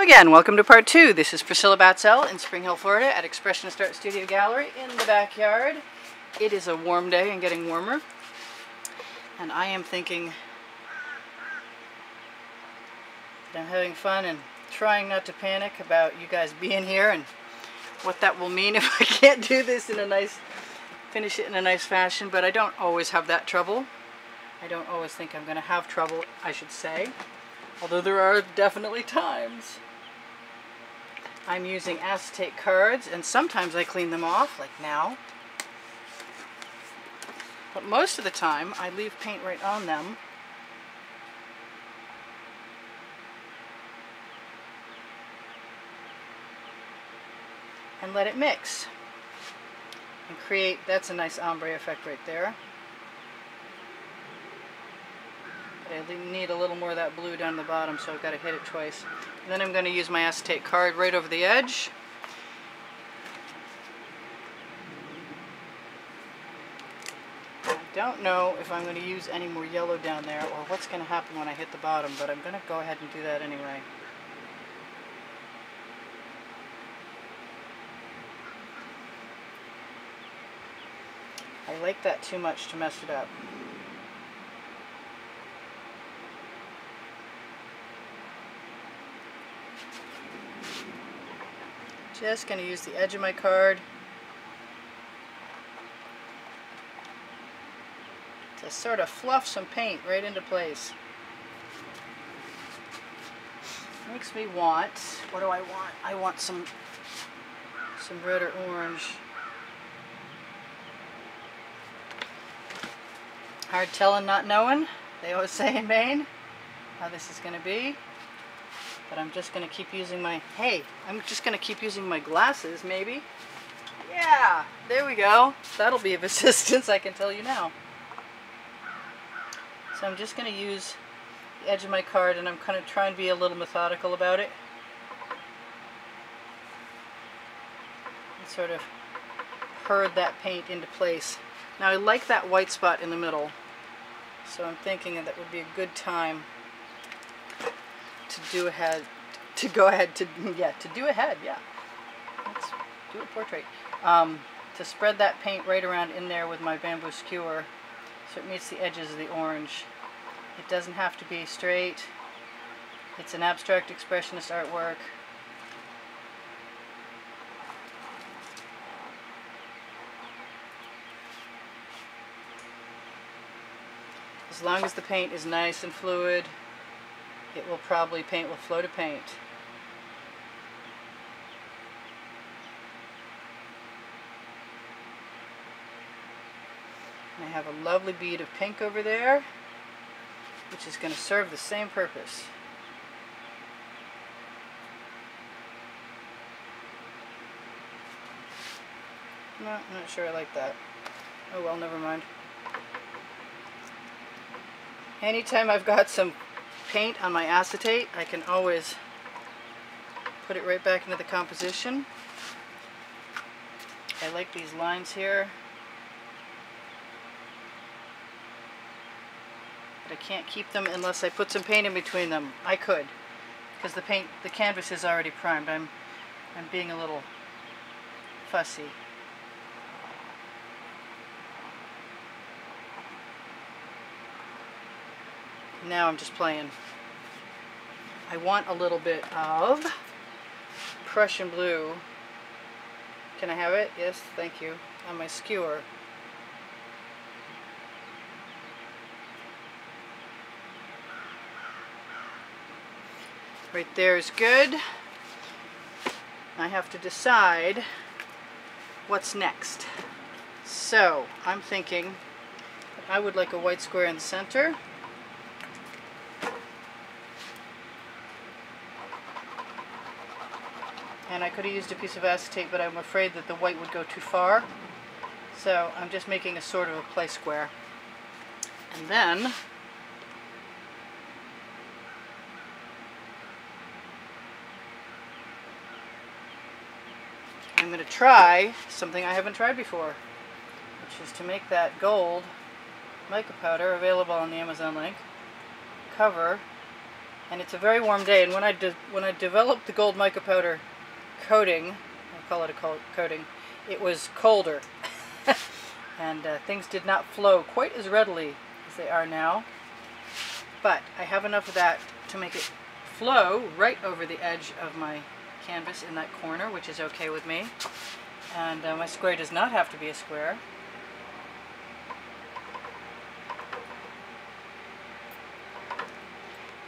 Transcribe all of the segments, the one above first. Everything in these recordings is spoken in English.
again, welcome to part 2. This is Priscilla Batzell in Spring Hill, Florida at Expressionist Art Studio Gallery in the backyard. It is a warm day and getting warmer. And I am thinking that I'm having fun and trying not to panic about you guys being here and what that will mean if I can't do this in a nice, finish it in a nice fashion. But I don't always have that trouble. I don't always think I'm going to have trouble, I should say. Although there are definitely times. I'm using acetate cards, and sometimes I clean them off, like now. But most of the time, I leave paint right on them. And let it mix. And create, that's a nice ombre effect right there. I need a little more of that blue down the bottom, so I've got to hit it twice. And then I'm going to use my acetate card right over the edge. I don't know if I'm going to use any more yellow down there or what's going to happen when I hit the bottom, but I'm going to go ahead and do that anyway. I like that too much to mess it up. Just going to use the edge of my card to sort of fluff some paint right into place. Makes me want, what do I want? I want some red or orange. Hard telling, not knowing. They always say in Maine how this is going to be. But I'm just going to keep using my, I'm just going to keep using my glasses, maybe. Yeah, there we go. That'll be of assistance, I can tell you now. So I'm just going to use the edge of my card, and I'm kind of trying to be a little methodical about it. And sort of herd that paint into place. Now I like that white spot in the middle, so I'm thinking that would be a good time to do ahead, to go ahead to, to do ahead, yeah. Let's do a portrait. To spread that paint right around in there with my bamboo skewer so it meets the edges of the orange. It doesn't have to be straight. It's an abstract expressionist artwork. As long as the paint is nice and fluid, it will probably, paint will flow to paint. And I have a lovely bead of pink over there, which is going to serve the same purpose. No, I'm not sure I like that. Oh well, never mind. Anytime I've got some paint on my acetate, I can always put it right back into the composition. I like these lines here, but I can't keep them unless I put some paint in between them. I could, because the canvas is already primed. I'm being a little fussy. Now I'm just playing. I want a little bit of Prussian blue. Can I have it? Yes, thank you. On my skewer. Right there is good. I have to decide what's next. So, I'm thinking I would like a white square in the center. And I could have used a piece of acetate, but I'm afraid that the white would go too far. So I'm just making a sort of a play square. And then I'm going to try something I haven't tried before, which is to make that gold mica powder, available on the Amazon link, cover and it's a very warm day, and when I developed the gold mica powder coating, I'll call it a coating, it was colder. And things did not flow quite as readily as they are now. But I have enough of that to make it flow right over the edge of my canvas in that corner, which is okay with me. And my square does not have to be a square.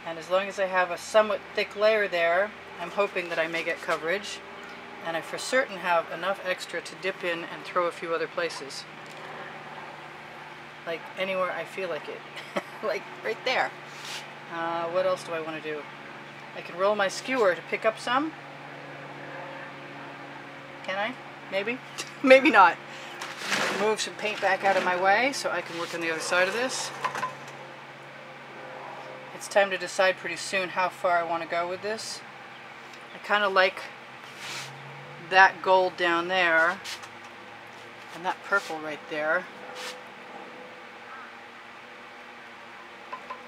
And as long as I have a somewhat thick layer there, I'm hoping that I may get coverage. And I for certain have enough extra to dip in and throw a few other places. Like anywhere I feel like it. Like right there. What else do I want to do? I can roll my skewer to pick up some. Can I? Maybe? Maybe not. Move some paint back out of my way so I can work on the other side of this. It's time to decide pretty soon how far I want to go with this. I kind of like that gold down there and that purple right there.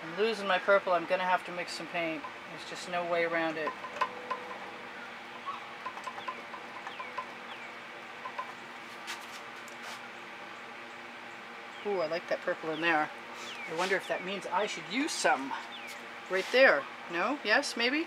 I'm losing my purple. I'm going to have to mix some paint. There's just no way around it. Ooh, I like that purple in there. I wonder if that means I should use some right there. No? Yes? Maybe?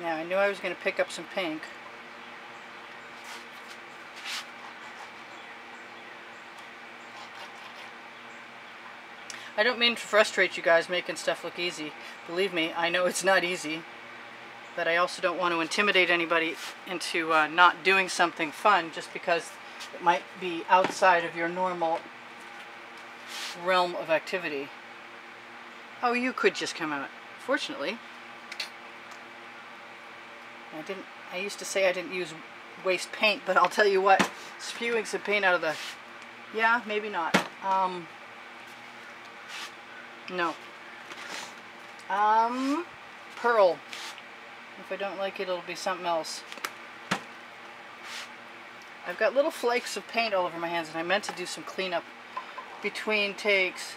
Now, I knew I was going to pick up some pink. I don't mean to frustrate you guys making stuff look easy. Believe me, I know it's not easy. But I also don't want to intimidate anybody into not doing something fun just because it might be outside of your normal realm of activity. Oh, you could just come out. Fortunately, I used to say I didn't use waste paint, but I'll tell you what, spewing some paint out of the, yeah, maybe not. No. Pearl. If I don't like it, it'll be something else. I've got little flakes of paint all over my hands, and I meant to do some cleanup between takes.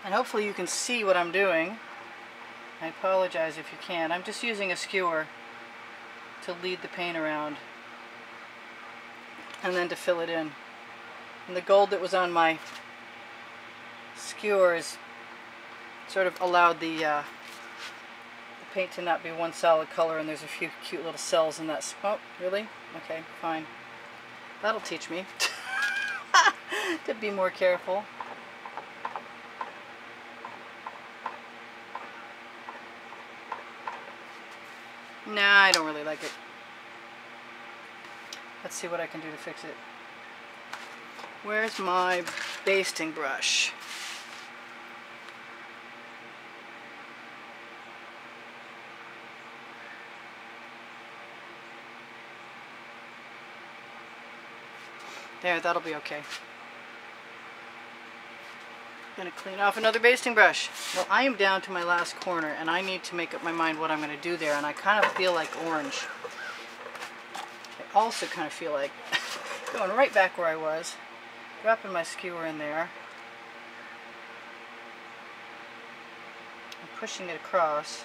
And hopefully you can see what I'm doing. I apologize if you can. I'm just using a skewer to lead the paint around and then to fill it in. And the gold that was on my skewers sort of allowed the paint to not be one solid color, and there's a few cute little cells in that. Oh, really? Okay, fine. That'll teach me to be more careful. Nah, I don't really like it. Let's see what I can do to fix it. Where's my basting brush? There, that'll be okay. I'm going to clean off another basting brush. Well, I am down to my last corner, and I need to make up my mind what I'm going to do there, and I kind of feel like orange. I also kind of feel like going right back where I was, dropping my skewer in there, and pushing it across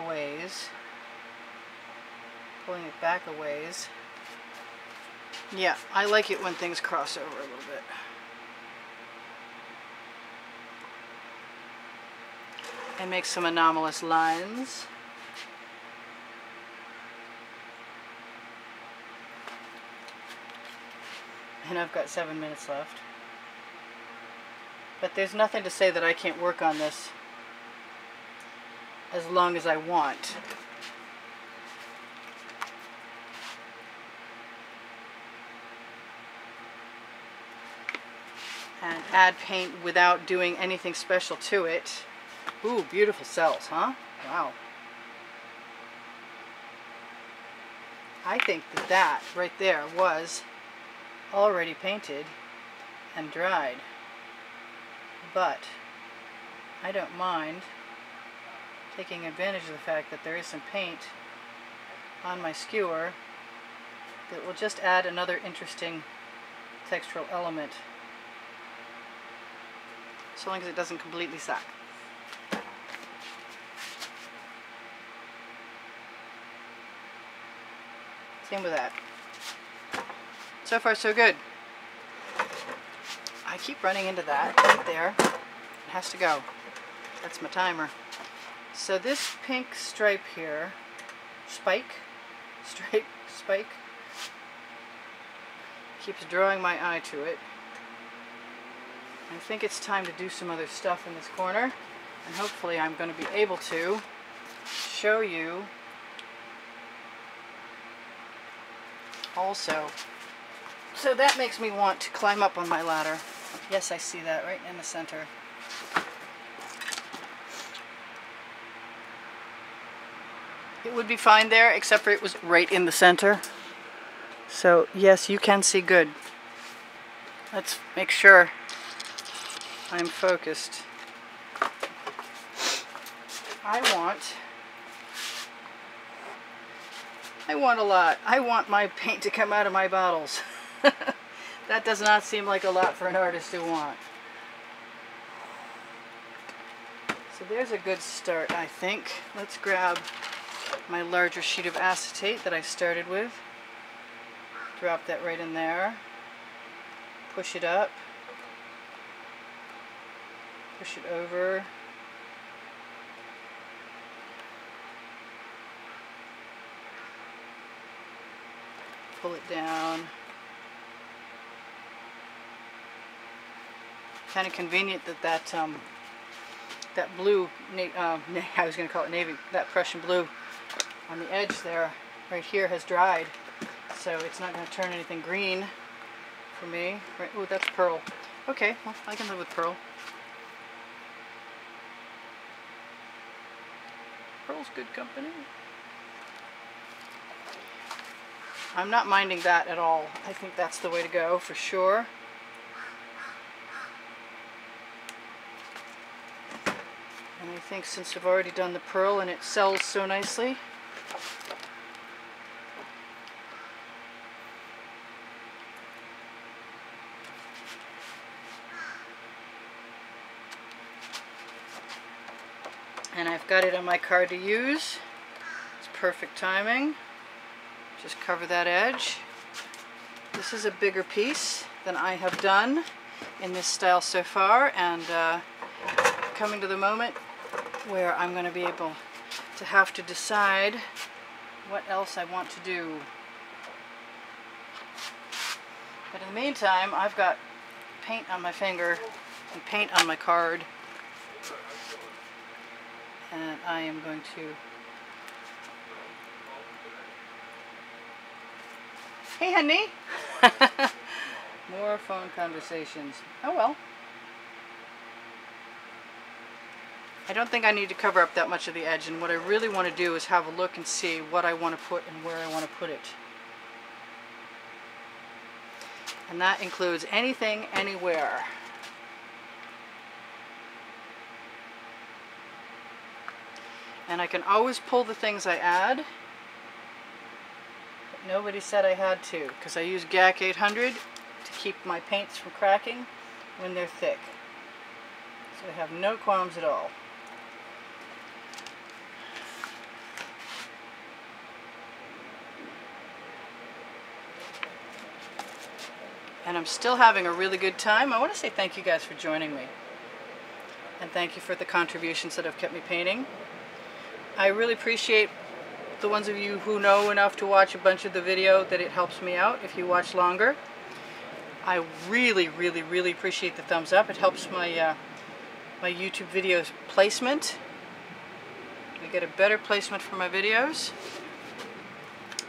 a ways, pulling it back a ways. Yeah, I like it when things cross over a little bit. And make some anomalous lines. And I've got 7 minutes left. But there's nothing to say that I can't work on this as long as I want. And add paint without doing anything special to it. Ooh, beautiful cells, huh? Wow. I think that that right there was already painted and dried. but I don't mind taking advantage of the fact that there is some paint on my skewer that will just add another interesting textural element, so long as it doesn't completely suck. Same with that. So far so good. I keep running into that right there. It has to go. That's my timer. So this pink stripe here, spike, keeps drawing my eye to it. I think it's time to do some other stuff in this corner, and hopefully I'm going to be able to show you also. So that makes me want to climb up on my ladder. Yes, I see that right in the center. It would be fine there, except for it was right in the center. So yes, you can see good. Let's make sure I'm focused. I want a lot. I want my paint to come out of my bottles. That does not seem like a lot for an artist to want. So there's a good start, I think. Let's grab my larger sheet of acetate that I started with. Drop that right in there. Push it up. Push it over. Pull it down. Kind of convenient that that blue, I was going to call it navy, that Prussian blue on the edge there, right here, has dried, so it's not going to turn anything green for me. Right? Oh, that's pearl. Okay, well, I can live with pearl. Pearl's good company. I'm not minding that at all. I think that's the way to go for sure. And I think since I've already done the pearl and it sells so nicely, and I've got it on my card to use, it's perfect timing. Just cover that edge. This is a bigger piece than I have done in this style so far, and coming to the moment where I'm going to be able to have to decide what else I want to do. But in the meantime, I've got paint on my finger and paint on my card, and I am going to... Hey, honey! More phone conversations. Oh well. I don't think I need to cover up that much of the edge, and what I really want to do is have a look and see what I want to put and where I want to put it. And that includes anything, anywhere. And I can always pull the things I add, but nobody said I had to, because I use GAC 800 to keep my paints from cracking when they're thick. So I have no qualms at all. And I'm still having a really good time. I want to say thank you guys for joining me. And thank you for the contributions that have kept me painting. I really appreciate the ones of you who know enough to watch a bunch of the video that it helps me out if you watch longer. I really, really, really appreciate the thumbs up. It helps my my YouTube videos placement. I get a better placement for my videos.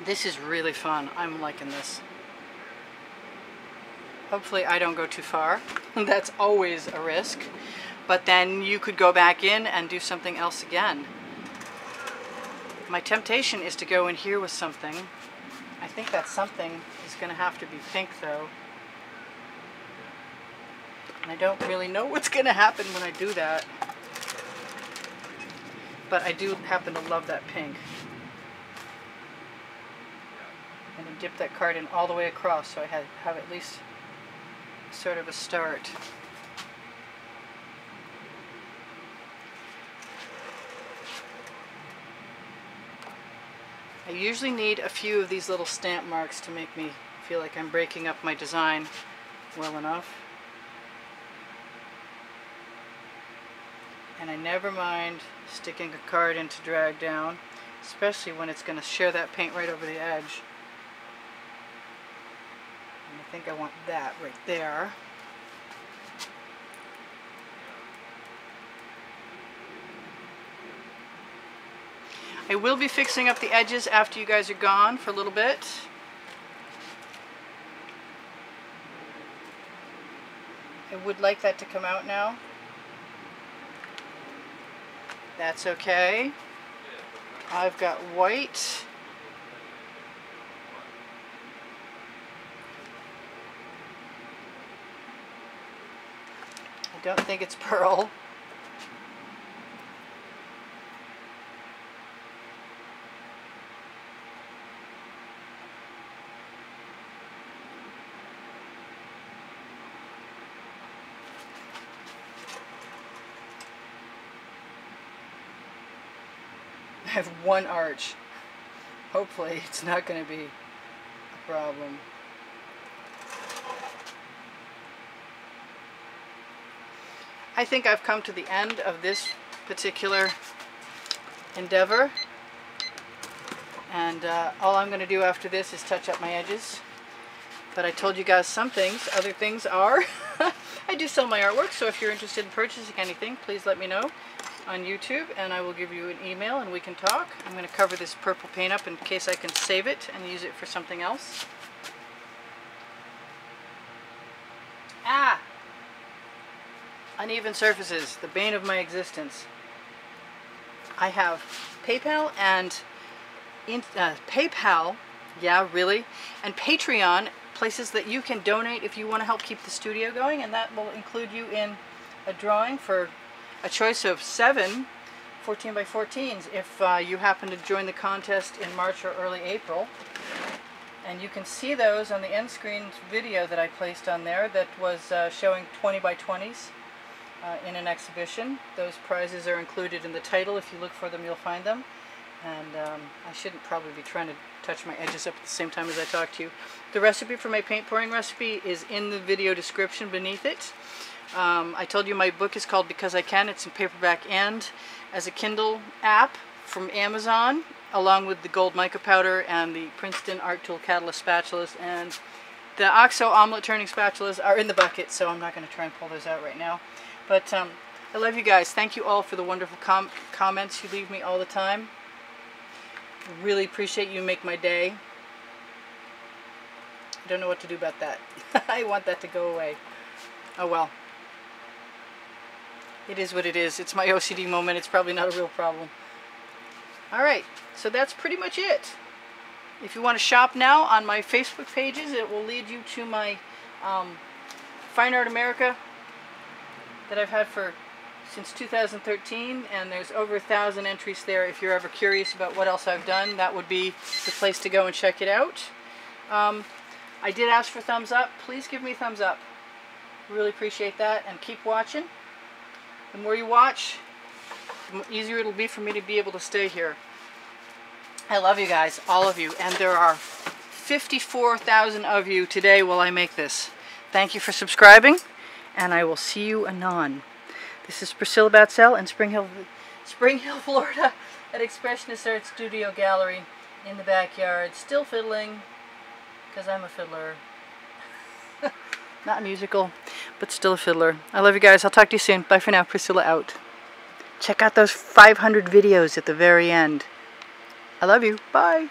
This is really fun. I'm liking this. Hopefully I don't go too far. That's always a risk. But then you could go back in and do something else again. My temptation is to go in here with something. I think that something is going to have to be pink though. And I don't really know what's going to happen when I do that. But I do happen to love that pink. And then dip that card in all the way across so I have at least sort of a start. I usually need a few of these little stamp marks to make me feel like I'm breaking up my design well enough. And I never mind sticking a card in to drag down, especially when it's going to share that paint right over the edge. And I think I want that right there. I will be fixing up the edges after you guys are gone for a little bit. I would like that to come out now. That's okay. I've got white. I don't think it's pearl. I have one arch. Hopefully it's not going to be a problem. I think I've come to the end of this particular endeavor, and all I'm going to do after this is touch up my edges. But I told you guys some things. Other things are I do sell my artwork, so if you're interested in purchasing anything, please let me know on YouTube and I will give you an email and we can talk. I'm going to cover this purple paint up in case I can save it and use it for something else. Ah! Uneven surfaces, the bane of my existence. I have PayPal and PayPal, yeah, really, and Patreon, places that you can donate if you want to help keep the studio going, and that will include you in a drawing for a choice of 7 14x14s if you happen to join the contest in March or early April. And you can see those on the end screen video that I placed on there that was showing 20x20s in an exhibition. Those prizes are included in the title. If you look for them, you'll find them. And I shouldn't probably be trying to touch my edges up at the same time as I talk to you. The recipe for my paint pouring recipe is in the video description beneath it. I told you my book is called Because I Can. It's in paperback and as a Kindle app from Amazon, along with the gold mica powder and the Princeton Art Tool Catalyst spatulas. And the OXO omelet turning spatulas are in the bucket, so I'm not going to try and pull those out right now. But I love you guys. Thank you all for the wonderful comments you leave me all the time. Really appreciate you. Make my day. I don't know what to do about that. I want that to go away. Oh well. It is what it is. It's my OCD moment. It's probably not a real problem. Alright, so that's pretty much it. If you want to shop now on my Facebook pages, it will lead you to my Fine Art America that I've had since 2013, and there's over 1,000 entries there. If you're ever curious about what else I've done, that would be the place to go and check it out. I did ask for thumbs up. Please give me a thumbs up. Really appreciate that, and keep watching. The more you watch, the easier it'll be for me to be able to stay here. I love you guys, all of you, and there are 54,000 of you today while I make this. Thank you for subscribing, and I will see you anon. This is Priscilla Batzell in Spring Hill, Florida, at Expressionist Art Studio Gallery in the backyard, still fiddling, because I'm a fiddler. Not musical, but still a fiddler. I love you guys. I'll talk to you soon. Bye for now. Priscilla out. Check out those 500 videos at the very end. I love you. Bye.